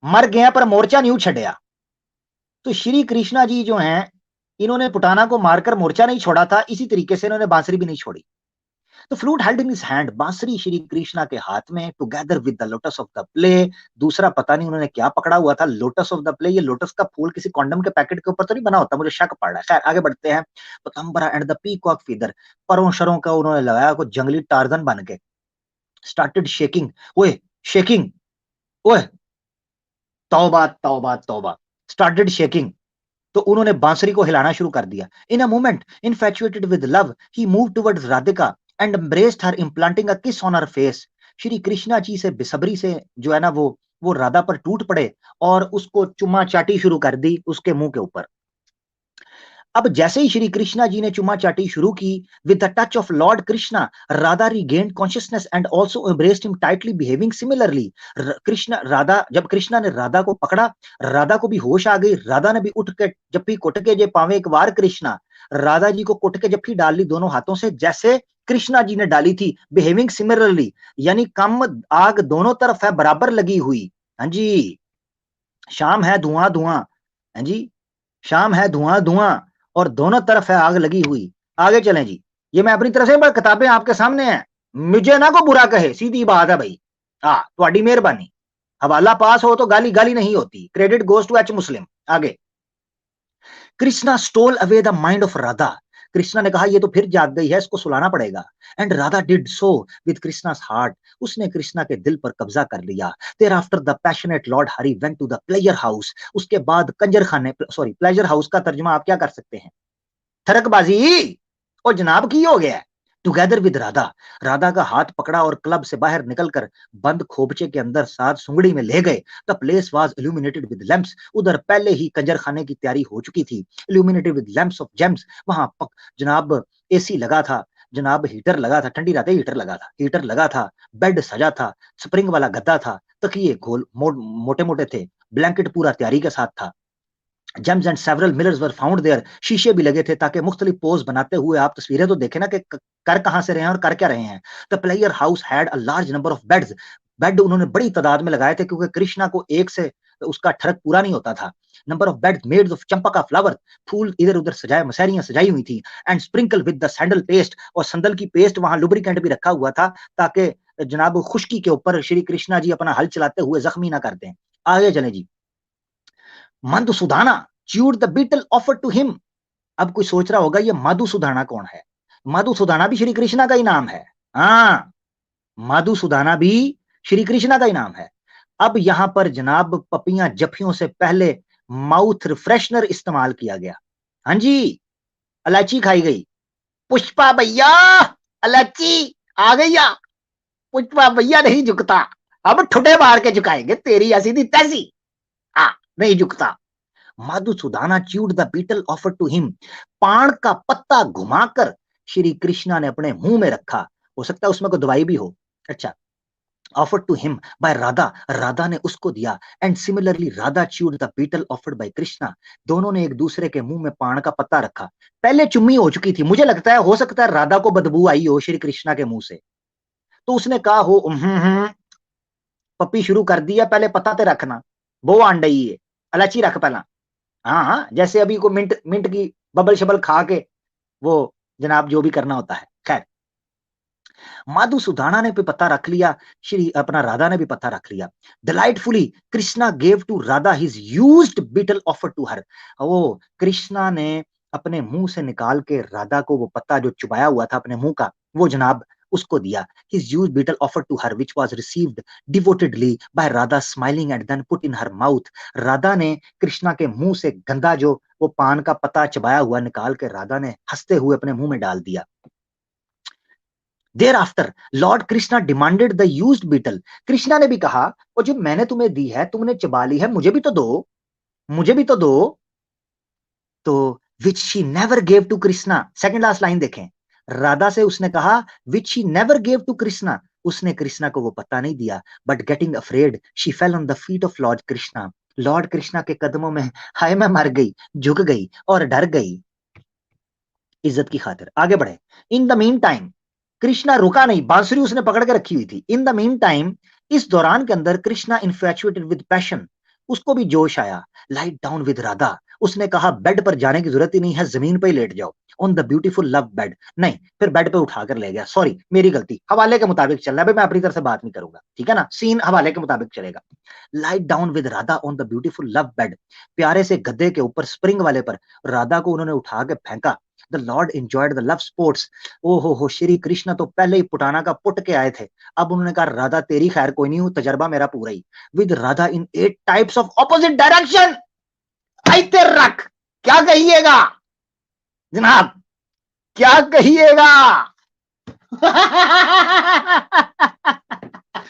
[SPEAKER 1] मर गया पर मोर्चा नहीं छड़िया। तो श्री कृष्णा जी जो हैं, इन्होंने पुटाना को मारकर मोर्चा नहीं छोड़ा था, इसी तरीके से इन्होंने बांसुरी भी नहीं छोड़ी। तो flute held in his hand, बांसुरी श्री कृष्णा के हाथ में, together with the lotus of the play. दूसरा पता नहीं उन्होंने क्या पकड़ा हुआ था, लोटस ऑफ द प्ले। ये लोटस का फूल किसी कॉन्डम के पैकेट के ऊपर तो नहीं बना होता, मुझे शक पड़ रहा है। खैर आगे बढ़ते हैं। पतंबरा एंड द पीकॉक फीदर, परों शरों का उन्होंने लगाया को जंगली टार्जन बन के। स्टार्टेड शेकिंग, ओए शेकिंग, ओए तौबा तौबा तौबा, स्टार्टेड शेकिंग। तो उन्होंने बांसुरी को हिलाना शुरू कर दिया। In a moment infatuated with love he move towards Radhika and embraced her, implanting a kiss on her face. Shri Krishna ji से बेसब्री से जो है ना वो राधा पर टूट पड़े और उसको चुम्मा चाटी शुरू कर दी उसके मुंह के ऊपर। अब जैसे ही श्री कृष्णा जी ने चुम्मा चाटी शुरू की, with the touch of Lord Krishna Radha regained consciousness and also embraced him tightly, behaving similarly. Krishna Radha, जब कृष्णा ने राधा को पकड़ा, राधा को भी होश आ गई। राधा ने भी उठ के जप्पी कुट के जे पावे एक बार कृष्णा, राधा जी को कुट के जप्पी डाल ली दोनों हाथों से, जैसे कृष्णा जी ने डाली थी। बिहेविंग सिमिलरली, यानी कम आग दोनों तरफ है, बराबर लगी हुई। हाँ जी, शाम है धुआं धुआं, हाँ जी, शाम है धुआं धुआं और दोनों तरफ है आग लगी हुई। आगे चलें जी। ये मैं अपनी तरफ से, पर किताबें आपके सामने हैं, मुझे ना को बुरा कहे, सीधी बात है भाई। हाँ, ਤੁਹਾਡੀ मेहरबानी। हवाला पास हो तो गाली गाली नहीं होती। क्रेडिट गोज टू एच मुस्लिम। आगे। Krishna stole away the mind of Radha, Krishna ने कहा ये तो फिर जाग गई है, इसको सुलाना पड़ेगा। And Radha did so with Krishna's heart, उसने कृष्णा के दिल पर कब्जा कर लिया। Thereafter the passionate lord Hari went to the pleasure house, उसके बाद कंजर खाने, सॉरी प्लेजर हाउस का तर्जुमा आप क्या कर सकते हैं, थरकबाजी। और जनाब की हो गया। टुगेदर विद राधा, राधा का हाथ पकड़ा और क्लब से बाहर निकलकर बंद खोपचे के अंदर साथ सुंगड़ी में ले गए। The place was illuminated with lamps, उधर पहले ही कंजर खाने की तैयारी हो चुकी थी। Illuminated with lamps of James, वहां जनाब एसी लगा था, जनाब हीटर लगा था, ठंडी रातें हीटर लगा था, हीटर लगा था। बेड सजा था, स्प्रिंग वाला गद्दा था, तकिए गोल मोटे मोटे थे, ब्लैंकेट पूरा तैयारी के साथ था। Gems and several mirrors were found there, शीशे भी लगे थे ताकि मुख्तलिफ पोज बनाते हुए आप तस्वीरें तो देखें ना कि कर कहां से रहे हैं और कर क्या रहे हैं। The player house had a large number of beds, bed उन्होंने बड़ी तादाद में लगाए थे क्योंकि कृष्णा को एक से उसका ठरक पूरा नहीं होता था। Number of beds made of champa का फ्लावर, फूल इधर उधर सजाए, मसैरियां सजाई हुई थी। And sprinkle with the sandal paste, और संदल की पेस्ट, वहां लुब्रिकेंट भी रखा हुआ था ताकि जनाब खुश्की के ऊपर श्री कृष्णा जी अपना हल चलाते हुए जख्मी ना करते हैं। आगे चले जी। Madhusudana chewed the betel offer to him. अब कोई सोच रहा होगा ये मधुसूदना कौन है? मधुसूदना भी श्री कृष्णा का ही नाम है। हाँ, मधुसूदना भी श्री कृष्णा का ही नाम है। अब यहां पर जनाब पपियां जफियों से पहले माउथ रिफ्रेशनर इस्तेमाल किया गया। हाँ जी, इलायची खाई गई। पुष्पा भैया इलायची आ गई। पुष्पा भैया नहीं झुकता, अब ठुडे मार के झुकाएंगे, तेरी ऐसी थी तैसी। नहीं झुकता। Madhusudana chewed the betel offer to him. पान का पत्ता घुमाकर श्री कृष्णा ने अपने मुंह में रखा। हो सकता है उसमें कोई दवाई भी हो। अच्छा, offered to him by Radha, Radha ने उसको दिया। And similarly Radha chewed the betel offered by Krishna. दोनों ने एक दूसरे के मुंह में पान का पत्ता रखा। पहले चुम्मी हो चुकी थी, मुझे लगता है हो सकता है राधा को बदबू आई हो श्री कृष्णा के मुंह से, तो उसने कहा हो पप्पी शुरू कर दिया, पहले पत्ता ते रखना, वो आंडई है, इलायची रख पहला। हाँ हाँ, जैसे अभी को मिंट मिंट की बबल शबल खा के वो जनाब जो भी करना होता है। खैर, मधुसूदना ने भी पता रख लिया, श्री अपना राधा ने भी पता रख लिया। Delightfully Krishna gave to Radha his used betel offer to her. वो कृष्णा ने अपने मुंह से निकाल के राधा को वो पत्ता जो चुबाया हुआ था अपने मुंह का, वो जनाब उसको दिया। His used beetle offered to her, which was received devotedly by Radha, smiling and then put in her mouth. Radha ने कृष्णा के मुंह से गंदा जो वो पान का पत्ता चबाया हुआ निकाल के राधा ने हंसते हुए अपने मुंह में डाल दिया। Thereafter, Lord Krishna demanded the used beetle. Krishna ने भी कहा, वो जो मैंने तुम्हें दी है, तुमने चबा ली है, मुझे भी तो दो, मुझे भी तो दो। तो which she never gave to Krishna. Second last line देखें, राधा से उसने कहा which she never gave to Krishna. उसने कृष्णा को वो पता नहीं दिया। But getting afraid, she fell on the feet of Lord Krishna. Lord Krishna के कदमों में हाय मैं मर गई, झुक गई और डर गई इज्जत की खातिर। आगे बढ़े। In the mean time, Krishna रुका नहीं, बांसुरी उसने पकड़ के रखी हुई थी। इन द मीन टाइम, इस दौरान के अंदर कृष्णा इन्फैचुएटेड विद पैशन, उसको भी जोश आया। लाइट डाउन विद राधा, उसने कहा बेड पर जाने की जरूरत ही नहीं है, जमीन पर ही लेट जाओ। On the beautiful love bed, नहीं, फिर बेड पे उठाकर ले गया। सॉरी, मेरी गलती, हवाले के मुताबिक चलना है, मैं अपनी तरफ से बात नहीं करूंगा, ठीक है ना, सीन हवाले के मुताबिक चलेगा। Light down with Radha on the beautiful love bed, प्यारे से गद्दे के ऊपर स्प्रिंग वाले पर राधा को उन्होंने उठा के फेंका। The lord enjoyed the love sports. ओ हो, श्री कृष्ण तो पहले ही पुटाना का पुट के आए थे। अब उन्होंने कहा राधा तेरी खैर कोई नहीं हूं, तजर्बा मेरा पूरा ही। With Radha in 8 types of opposite direction. आइते रख, क्या कहिएगा जनाब, क्या कहिएगा?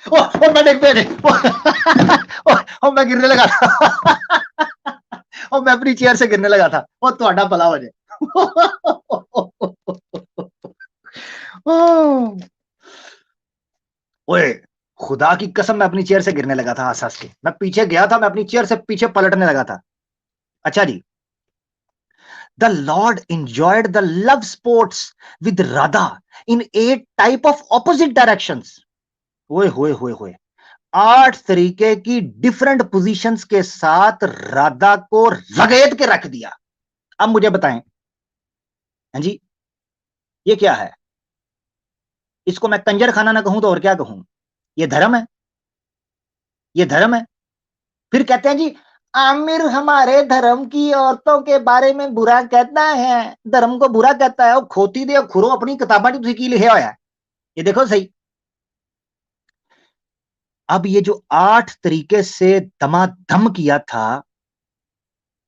[SPEAKER 1] ओ मैं देख पे ओ मैं गिरने लगा था। और मैं अपनी चेयर से गिरने लगा था। वो ਤੁਹਾਡਾ भला हो जाए। ओए, खुदा की कसम मैं अपनी चेयर से गिरने लगा था हंस हंस के। मैं पीछे गया था, मैं अपनी चेयर से पीछे पलटने लगा था। अच्छा जी। The Lord enjoyed the love sports with Radha in 8 type of opposite directions. ओए होए होए होए, 8 तरीके की डिफरेंट पोजीशंस के साथ राधा को रगेद के रख दिया। अब मुझे बताएं, हाँ जी, ये क्या है? इसको मैं कंजर खाना ना कहूं तो और क्या कहूं? ये धर्म है? ये धर्म है? फिर कहते हैं जी आमिर हमारे धर्म की औरतों के बारे में बुरा कहता है, धर्म को बुरा कहता है। खोती दे खुरो अपनी किताबां च तुसीं की लिखिया होया है, ये देखो सही। अब ये जो 8 तरीके से दमादम किया था,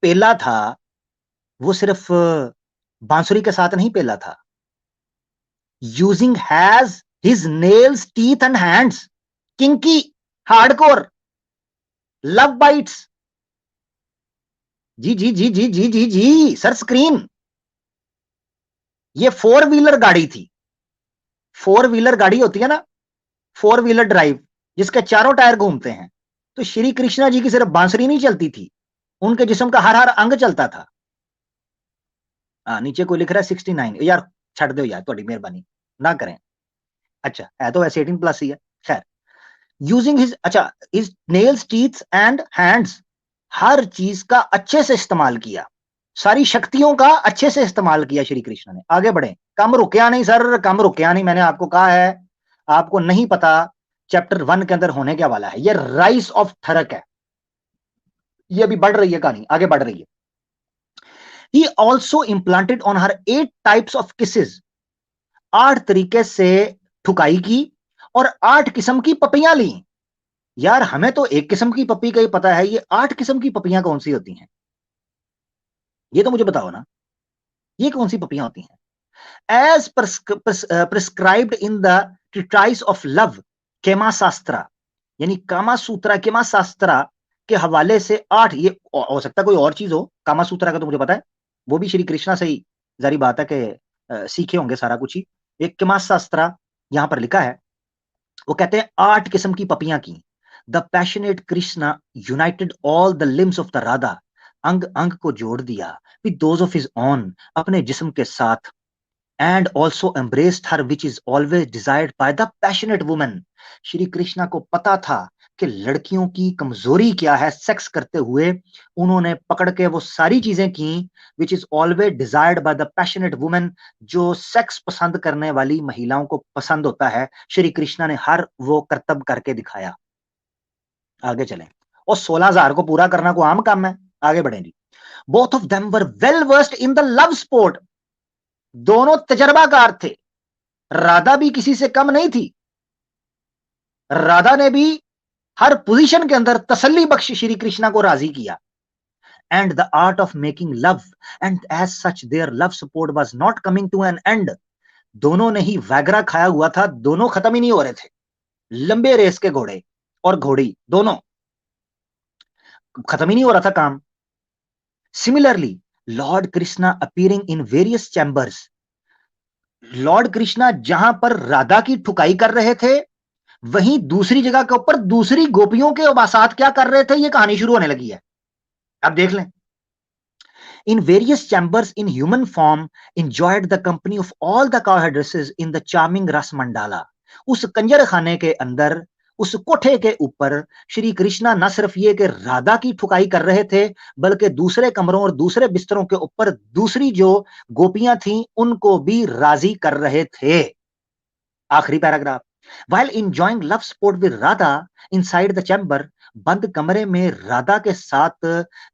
[SPEAKER 1] पेला था, वो सिर्फ बांसुरी के साथ नहीं पेला था। Using has his nails, teeth and hands, kinky, hardcore, love bites. जी जी जी जी जी जी जी सर, स्क्रीन। ये 4 व्हीलर गाड़ी थी। 4 व्हीलर गाड़ी होती है ना, 4 व्हीलर ड्राइव, जिसके चारों टायर घूमते हैं। तो श्री कृष्णा जी की सिर्फ बांसुरी नहीं चलती थी, उनके जिस्म का हर हर अंग चलता था। नीचे कोई लिख रहा है 69। यार छड़ दो यार, थोड़ी मेहरबानी ना करें। अच्छा, है तो वैसे 18+ ही है। खैर, यूजिंग हिज, अच्छा, his nails, teeth and hands, हर चीज का अच्छे से इस्तेमाल किया, सारी शक्तियों का अच्छे से इस्तेमाल किया श्री कृष्ण ने। आगे बढ़े। कम रुकया नहीं सर, कम रुकया नहीं, मैंने आपको कहा है आपको नहीं पता चैप्टर 1 के अंदर होने क्या वाला है। ये राइस ऑफ थरक है, ये अभी बढ़ रही है, कहानी आगे बढ़ रही है। He also implanted on her 8 types of kisses, 8 तरीके से ठुकाई की और 8 किस्म की पपियां ली। यार हमें तो एक किस्म की पपी का ही पता है, ये 8 किस्म की पपियां कौन सी होती हैं? ये तो मुझे बताओ ना, ये कौन सी पपियां होती हैं? As prescribed in the treatise of love, केमा शास्त्रा, यानी कामा सूत्रा केमा शास्त्रा के हवाले से 8, ये हो सकता है कोई और चीज हो, कामा सूत्रा का तो मुझे पता है, वो भी श्री कृष्णा से ही जारी बात है कि सीखे होंगे सारा कुछ ही। एक केमा शास्त्रा यहां पर लिखा है, वो कहते हैं 8 किस्म की पपियां की। The passionate Krishna United all the limbs of the Radha, अंग अंग को जोड़ दिया with those of his own, अपने जिस्म के साथ, and also embraced her which is always desired by the passionate woman। Shri Krishna को पता था कि लड़कियों की कमजोरी क्या है सेक्स करते हुए, उन्होंने पकड़ के वो सारी चीजें की which is always desired by the passionate woman, जो सेक्स पसंद करने वाली महिलाओं को पसंद होता है, श्री कृष्णा ने हर वो करतब करके दिखाया। आगे चलें, और 16,000 को पूरा करना को आम काम है। आगे बढ़ेंगे। Both of them were well versed in the love sport, दोनों तजर्बाकार थे। राधा भी किसी से कम नहीं थी, राधा ने भी हर पोजीशन के अंदर तसल्ली बख्श श्री कृष्णा को राजी किया। And the art of making love and as such their love support was not coming to an end, दोनों ने ही वैगरा खाया हुआ था, दोनों खत्म ही नहीं हो रहे थे। लंबे रेस के घोड़े और घोड़ी दोनों खत्म ही नहीं हो रहा था काम। Similarly Lord Krishna appearing in various chambers, Lord Krishna जहां पर राधा की ठुकाई कर रहे थे, वहीं दूसरी जगह के ऊपर दूसरी गोपियों के अबासात क्या कर रहे थे, ये कहानी शुरू होने लगी है। अब देख लें। In various chambers in human form enjoyed the company of all the cowherdesses in the charming रस मंडाला, उस कंजर खाने के अंदर, उस कोठे के ऊपर श्री कृष्णा न सिर्फ ये कि राधा की ठुकाई कर रहे थे, बल्कि दूसरे कमरों और दूसरे बिस्तरों के ऊपर दूसरी जो गोपियां थीं उनको भी राजी कर रहे थे। आखिरी paragraph. While enjoying love sport with Radha inside the chamber, बंद कमरे में राधा के साथ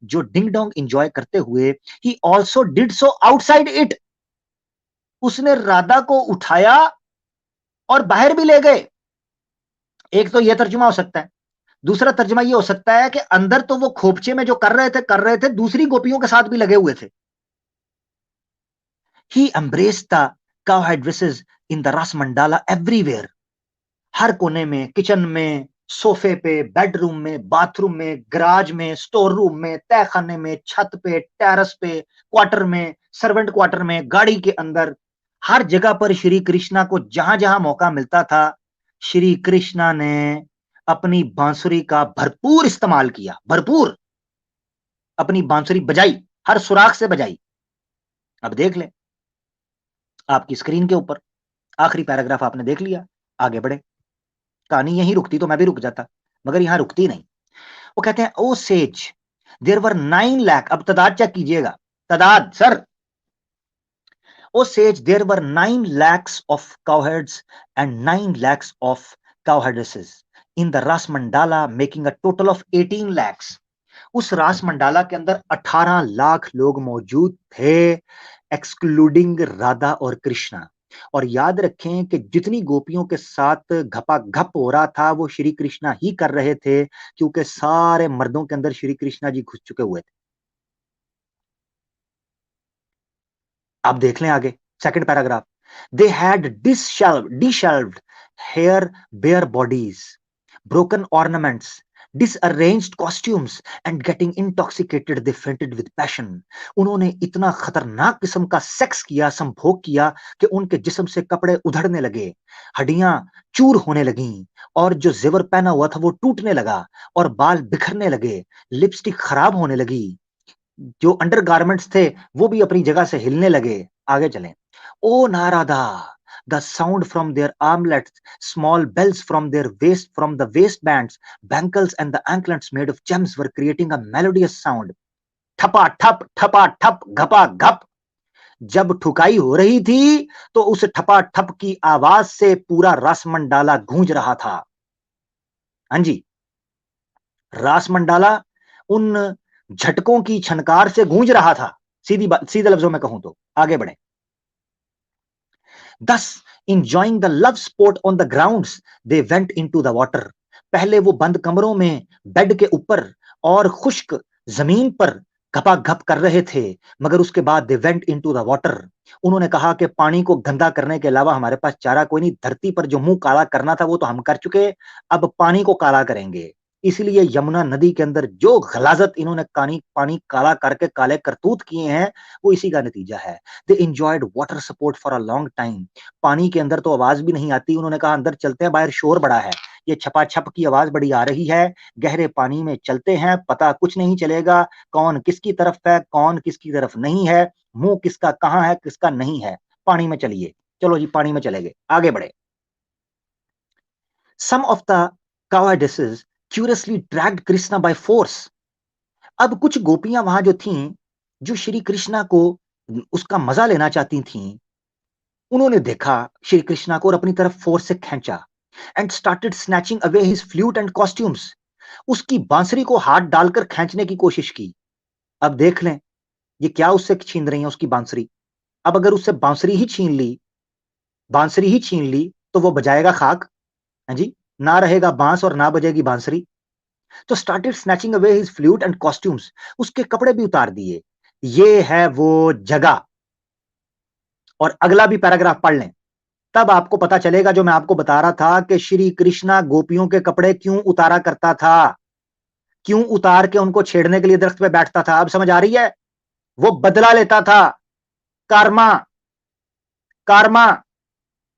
[SPEAKER 1] जो डिंग डोंग एंजॉय करते हुए, he also did so outside it, उसने राधा को उठाया और बाहर भी ले गए। एक तो यह तर्जुमा हो सकता है, दूसरा तर्जुमा यह हो सकता है कि अंदर तो वो खोपचे में जो कर रहे थे, दूसरी गोपियों के साथ भी लगे हुए थे। He embraced the cowhide dresses in the ras mandala everywhere, हर कोने में, किचन में, सोफे पे, बेडरूम में, बाथरूम में, गराज में, स्टोर रूम में, तहखाने में, छत पे, टेरेस पे, क्वार्टर में, सर्वेंट क्वार्टर में, गाड़ी के अंदर, हर जगह पर श्री कृष्णा को जहां जहां मौका मिलता था, श्री कृष्णा ने अपनी बांसुरी का भरपूर इस्तेमाल किया। भरपूर अपनी बांसुरी बजाई, हर सुराख से बजाई। अब देख ले आपकी स्क्रीन के ऊपर, आखिरी पैराग्राफ आपने देख लिया। आगे बढ़े, कहानी यहीं रुकती तो मैं भी रुक जाता, मगर यहां रुकती नहीं। वो कहते हैं ओ सेज देयर वर 9 लाख, अब तादाद चेक कीजिएगा, तादाद सर। ओ says there were 9 lakhs of cowherds and 9 lakhs of cowherdesses in the ras mandala making a total of 18 lakhs। उस रास मंडाला के अंदर 18 लाख लोग मौजूद थे, एक्सक्लूडिंग राधा और कृष्णा। और याद रखें कि जितनी गोपियों के साथ घपाघप हो रहा था वो श्री कृष्णा ही कर रहे थे, क्योंकि सारे मर्दों के अंदर श्री कृष्णा जी घुस चुके हुए थे। आप देख लें आगे second paragraph. They had dishevelled hair, bare bodies, broken ornaments, disarranged costumes and getting intoxicated they fainted with passion। उन्होंने इतना खतरनाक किस्म का सेक्स किया, संभोग किया कि उनके जिस्म से कपड़े उधड़ने लगे, हड्डियां चूर होने लगीं, और जो जेवर पहना हुआ था वो टूटने लगा, और बाल बिखरने लगे, लिपस्टिक खराब होने लगी, जो अंडरगारमेंट्स थे वो भी अपनी जगह से हिलने लगे। आगे चलें। ओ नारादा, the sound from their armlets, small bells from their waist, from the waistbands, bangles and the anklets made of gems were creating a melodious sound। ठपा ठप, घपा घप, जब ठुकाई हो रही थी तो उस ठपाठप की आवाज से पूरा रासमंडाला गूंज रहा था। हाँ जी, रासमंडाला उन झटकों की छनकार से गूंज रहा था। सीधे लफ्जों में कहूं तो आगे बढ़े। Thus, enjoying the love sport on the grounds, they went into the water. पहले वो बंद कमरों में बेड के ऊपर और खुश्क जमीन पर घपाघप कर रहे थे, मगर उसके बाद they went into the water. उन्होंने कहा कि पानी को गंदा करने के अलावा हमारे पास चारा कोई नहीं, धरती पर जो मुंह काला करना था वो तो हम कर चुके, अब पानी को काला करेंगे। इसलिए यमुना नदी के अंदर जो गलाजत इन्होंने पानी काला करके काले करतूत किए हैं, वो इसी का नतीजा है। They enjoyed water support for a long time. पानी के अंदर तो आवाज भी नहीं आती, उन्होंने कहा अंदर चलते हैं, बाहर शोर बड़ा है, ये छपाछप की आवाज बड़ी आ रही है, गहरे पानी में चलते हैं, पता कुछ नहीं चलेगा कौन किसकी तरफ है, कौन किसकी तरफ नहीं है, मुंह किसका कहां है, किसका नहीं है। पानी में चलिए, चलो जी पानी में चले गए, आगे बढ़े। Some of the cowardices curiously dragged Krishna by force. अब कुछ गोपियां वहां जो थीं, जो श्री कृष्णा को उसका मजा लेना चाहती थीं, उन्होंने देखा श्री कृष्णा को और अपनी तरफ फोर्स से खींचा and started snatching away his flute and costumes. उसकी बांसुरी को हाथ डालकर खींचने की कोशिश की। अब देख लें ये क्या उससे छीन रही है उसकी बांसुरी। अब अगर उससे बांसुरी ही छीन ली तो वो बजाएगा खाक। हाँ जी, ना रहेगा बांस और ना बजेगी बांसुरी। तो started snatching away his flute and costumes, उसके कपड़े भी उतार दिए। ये है वो जगह। और अगला भी पैराग्राफ पढ़ लें, तब आपको पता चलेगा जो मैं आपको बता रहा था कि श्री कृष्णा गोपियों के कपड़े क्यों उतारा करता था, क्यों उतार के उनको छेड़ने के लिए दरख्त पे बैठता था। अब समझ आ रही है? वो बदला लेता था। कर्मा, कर्मा,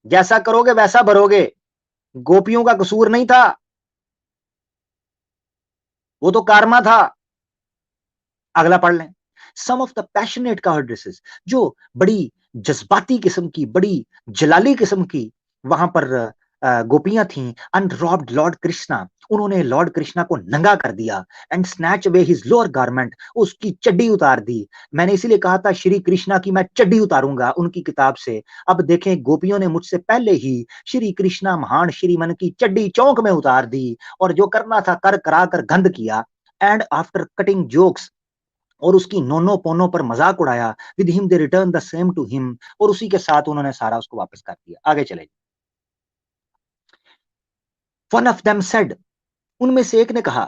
[SPEAKER 1] जैसा करोगे वैसा भरोगे। गोपियों का कसूर नहीं था, वो तो कर्मा था। अगला पढ़ लें। सम ऑफ द पैशनेट कॉर्ड्रेसेस, जो बड़ी जज्बाती किस्म की, बड़ी जलाली किस्म की वहां पर गोपियां थीं, अनरॉब्ड लॉर्ड कृष्णा, उन्होंने लॉर्ड कृष्णा को नंगा कर दिया and snatch away his lower garment, उसकी चड्डी उतार दी। मैंने इसीलिए कहा था श्री कृष्णा की मैं चड्डी उतारूंगा उनकी किताब से। अब देखें गोपियों ने मुझसे पहले ही श्री कृष्णा महान श्रीमन की चड्डी चौक में उतार दी और जो करना था कर करा कर गंद किया। एंड आफ्टर कटिंग जोक्स, और उसकी नोनो पोनो पर मजाक उड़ाया, with him they return the same to him, और उसी के साथ उन्होंने सारा उसको वापस कर दिया। आगे चले। वन ऑफ देम सेड, उनमें से एक ने कहा,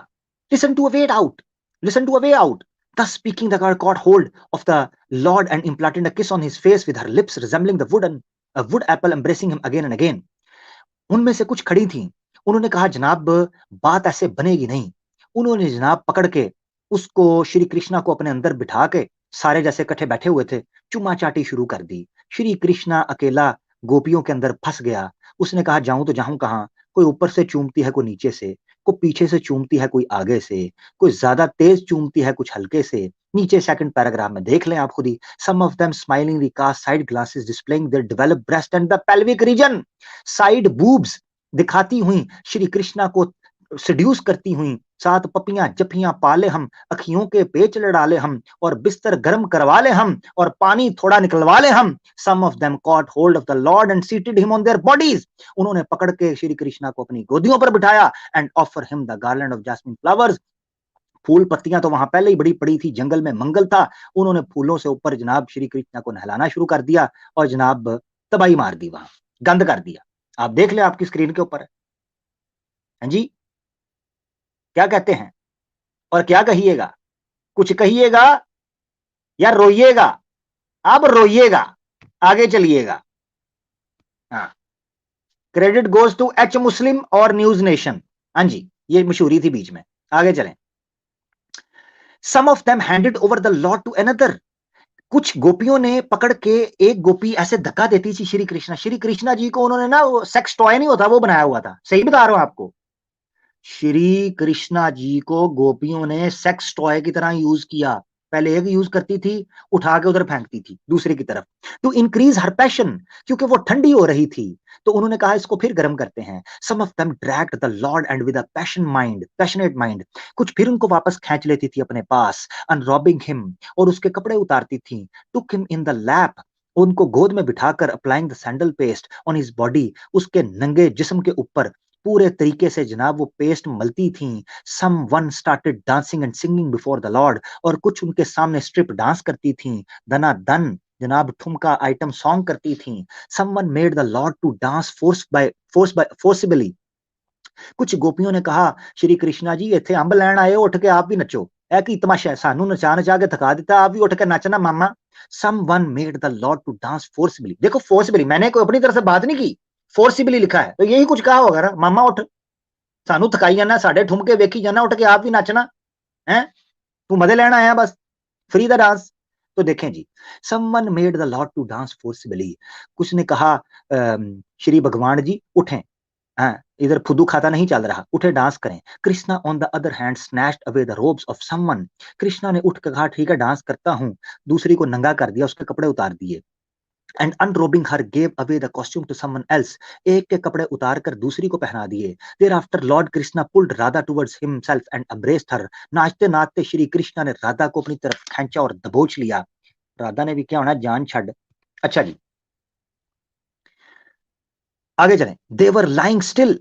[SPEAKER 1] listen to a way out, listen to a way out. Thus speaking, the girl caught hold of the Lord and implanted a kiss on his face with her lips resembling the wood apple, embracing him again and again. उनमें से कुछ खड़ी थीं, उन्होंने कहा जनाब बात ऐसे बनेगी नहीं। उन्होंने जनाब पकड़ के उसको श्री कृष्णा को अपने अंदर बिठा के, सारे जैसे इकट्ठे बैठे हुए थे, चुम्मा चाटी शुरू कर दी। श्री कृष्णा अकेला गोपियों के अंदर फंस गया। उसने कहा जाऊं तो जाऊं कहां, कोई ऊपर से चूमती है, कोई नीचे से, कोई पीछे से चूमती है, कोई आगे से, कोई ज्यादा तेज चूमती है, कुछ हल्के से। नीचे सेकंड पैराग्राफ में देख लें आप खुद ही। Some of them smilingly cast side glasses displaying their developed breast and the pelvic region. Side boobs दिखाती हुई श्री कृष्णा को सेड्यूस करती हुई, सात पपियां जफियां पाले हम, अखियों के पेच लड़ा ले हम, और बिस्तर गर्म करवा ले हम, और पानी थोड़ा निकलवा ले हम। Some of them caught hold of the lord and seated him on their bodies, उन्होंने पकड़ के श्री कृष्णा को अपनी गोदियों पर बिठाया। And offer him the garland of jasmine flowers, फूल पत्तियां तो वहां पहले ही बड़ी पड़ी थी, जंगल में मंगल था, उन्होंने फूलों से ऊपर जनाब श्री कृष्णा को नहलाना शुरू कर दिया और जनाब तबाही मार दी, वहां गंद कर दिया। आप देख ले, आपकी स्क्रीन के ऊपर है। हाँ जी, क्या कहते हैं और क्या कहिएगा? कुछ कहिएगा या रोइएगा? अब रोइएगा, आगे चलिएगा। हाँ, क्रेडिट गोज टू एच मुस्लिम और न्यूज नेशन। हाँ जी, ये मशहूरी थी बीच में। आगे चलें। Some of them handed over the lord to another, कुछ गोपियों ने पकड़ के, एक गोपी ऐसे धक्का देती थी श्री कृष्णा जी को, उन्होंने ना वो सेक्स टॉय नहीं होता वो बनाया हुआ था। सही बता रहा हूं आपको, श्री कृष्णा जी को गोपियों ने सेक्स टॉय की तरह यूज किया। पहले एक यूज करती थी, उठा के उधर फेंकती थी दूसरे की तरफ, टू इंक्रीज हर पैशन, क्योंकि वो ठंडी हो रही थी। तो उन्होंने कहा इसको फिर गर्म करते हैं। Some of them dragged the lord and with a passionate mind, कुछ फिर उनको वापस खींच लेती थी अपने पास, अनरॉबिंग हिम, और उसके कपड़े उतारती थी, took him in the lap, उनको गोद में बिठाकर, applying the sandal paste on his body, उसके नंगे जिस्म के ऊपर पूरे तरीके से जनाब वो पेस्ट मलती थी। Some one started dancing and singing before the lord, और कुछ उनके सामने स्ट्रिप डांस करती थी, दना दन जनाब ठुमका आइटम सॉन्ग करती थी। Someone made the lord to dance forcibly, कुछ गोपियों ने कहा श्री कृष्णा जी इथे अंब लैन आए हो, उठ के आप भी नचो, ए की तमाशा है, सानू नचा नचा के थका दिता, आप भी उठ के नचना मामा। Someone made the lord to dance forcibly, देखो फोर्सिबली, मैंने कोई अपनी तरफ से बात नहीं की, फोर्सिबली लिखा है, तो यही कुछ कहा होगा ना, मामा उठ, सानू थकाई जाना, साडे ठुमके वेखी जाना, उठ के आप भी नचना है, तू मजे लेना आया बस, फ्री द डांस। तो देखें जी, someone made the lord to dance forcibly, कुछ ने कहा श्री भगवान जी उठें, हाँ, इधर फुदू खाता नहीं चल रहा, उठे डांस करें। Krishna on the other hand snatched away the ropes of someone, Krishna ने उठ कर कहा ठीक है डांस करता हूं, दूसरी को नंगा कर दिया, उसके कपड़े उतार दिए। And unrobing her gave away the costume to someone else, एक के कपड़े उतार कर दूसरी को पहना दिए। Thereafter lord Krishna pulled Radha towards himself and embraced her, नाचते नाचते श्री कृष्णा ने राधा को अपनी तरफ खींचा और दबोच लिया। राधा ने भी क्या होना, जान छड़। अच्छा जी, आगे चलें। देवर लाइंग स्टिल,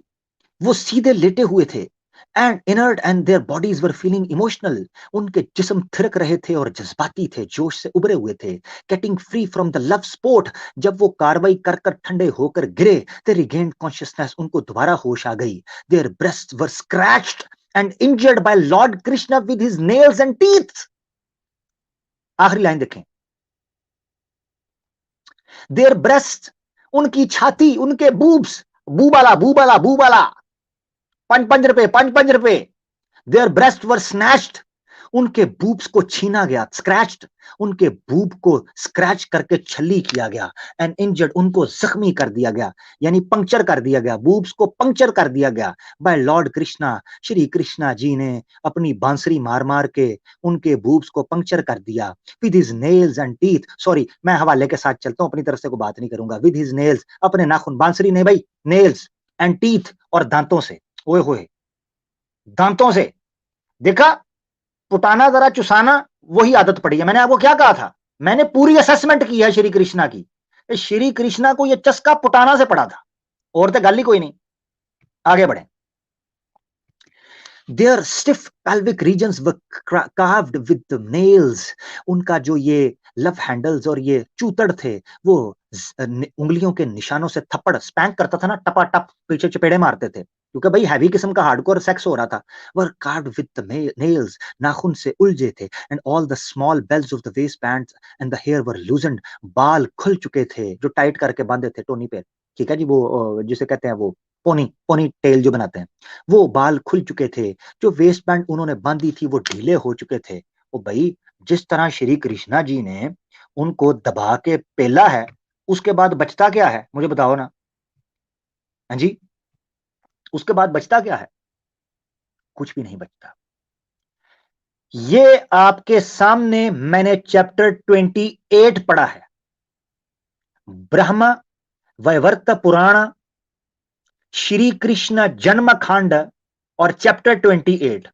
[SPEAKER 1] वो सीधे लेटे हुए थे, and inert and their bodies were feeling emotional, उनके जिस्म थिरक रहे थे और जज्बाती थे, जोश से उभरे हुए थे। Getting free from the love sport, जब वो कार्रवाई कर कर ठंडे होकर गिरे, दे रिगेन्ड कॉन्शियसनेस, उनको दोबारा होश आ गई। Their breasts were scratched and injured by lord Krishna with his nails and teeth. आखिरी लाइन देखें, देयर ब्रेस्ट, उनकी छाती, उनके बूब्स, बूबाला बूबाला बूबाला, पंच पंच रुपए, पंच पंच रुपए। देयर ब्रेस्ट वर स्नैच्ड, उनके बूब्स को छीना गया, स्क्रैच्ड, उनके बूब को स्क्रैच करके छली किया गया। एंड इंजर्ड, उनको जख्मी कर दिया गया, यानी पंक्चर कर दिया गया, बूब्स को पंक्चर कर दिया गया। बाय लॉर्ड कृष्णा, श्री कृष्णा जी ने अपनी बांसुरी मार मार के उनके बूब्स को पंक्चर कर दिया। With his nails and teeth, sorry मैं हवाले के साथ चलता हूं, अपनी तरफ से कोई बात नहीं करूंगा। विद हिज नेल्स, अपने नाखून, बांसुरी नहीं भाई, नेल्स एंड टीथ, और दांतों से, ओए होए, दांतों से। देखा, पुटाना जरा चुसाना, वही आदत पड़ी है। मैंने आपको क्या कहा था, मैंने पूरी असेसमेंट की है श्री कृष्णा की, श्री कृष्णा को यह चस्का पुटाना से पड़ा था, और तो गल ही कोई नहीं। आगे बढ़े। Their stiff pelvic regions were carved with the nails, उनका जो ये लव हैंडल्स और ये चूतड़ थे, वो उंगलियों के निशानों से थप्पड़ स्पैंक करता था ना, टपा टप पीछे चपेड़े मारते थे, क्योंकि भाई हैवी किस्म का हार्डकोर सेक्स हो रहा था। Were carved with the nails, नाखून से उलझे थे। And all the small bells of the waist bands and the hair were loosened, बाल खुल चुके थे जो टाइट करके बांधे थे टोनी पे, ठीक है जी, वो जिसे कहते हैं वो पोनी पोनी टेल जो बनाते हैं, वो बाल खुल चुके थे। जो वेस्ट बैंड उन्होंने बांधी थी वो ढीले हो चुके थे। ओ भाई, जिस तरह श्री कृष्णा जी ने उनको दबा के पेला है, उसके बाद बचता क्या है मुझे बताओ ना। हाँ जी, उसके बाद बचता क्या है, कुछ भी नहीं बचता। ये आपके सामने मैंने चैप्टर 28 पढ़ा है, ब्रह्म वैवर्त पुराण, श्री कृष्ण जन्म कांड और चैप्टर 28।